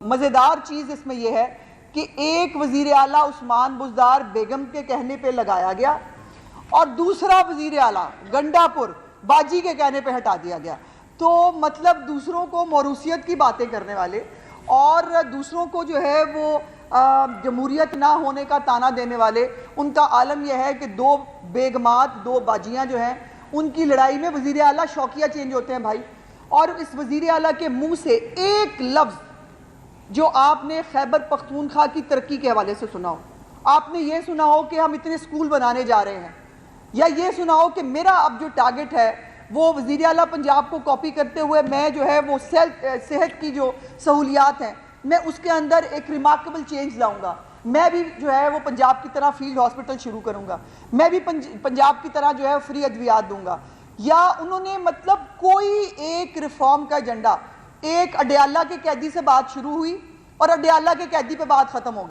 مزیدار چیز اس میں یہ ہے کہ ایک وزیر اعلیٰ عثمان بزدار بیگم کے کہنے پہ لگایا گیا اور دوسرا وزیر اعلیٰ گنڈا پور باجی کے کہنے پہ ہٹا دیا گیا. تو مطلب دوسروں کو موروثیت کی باتیں کرنے والے اور دوسروں کو جو ہے وہ جمہوریت نہ ہونے کا تانا دینے والے، ان کا عالم یہ ہے کہ دو بیگمات، دو باجیاں جو ہیں، ان کی لڑائی میں وزیر اعلیٰ شوقیہ چینج ہوتے ہیں بھائی. اور اس وزیر اعلیٰ کے منہ سے ایک لفظ جو آپ نے خیبر پختونخوا کی ترقی کے حوالے سے سنا ہو، آپ نے یہ سنا ہو کہ ہم اتنے سکول بنانے جا رہے ہیں، یا یہ سنا ہو کہ میرا اب جو ٹارگٹ ہے وہ وزیر اعلیٰ پنجاب کو کاپی کرتے ہوئے میں جو ہے وہ صحت کی جو سہولیات ہیں میں اس کے اندر ایک ریمارکیبل چینج لاؤں گا، میں بھی جو ہے وہ پنجاب کی طرح فیلڈ ہاسپٹل شروع کروں گا، میں بھی پنجاب کی طرح جو ہے فری ادویات دوں گا. یا انہوں نے مطلب کوئی ایک ریفارم کا ایجنڈا، ایک اڈیالہ کے قیدی سے بات شروع ہوئی اور اڈیالہ کے قیدی پہ بات ختم ہو گئی.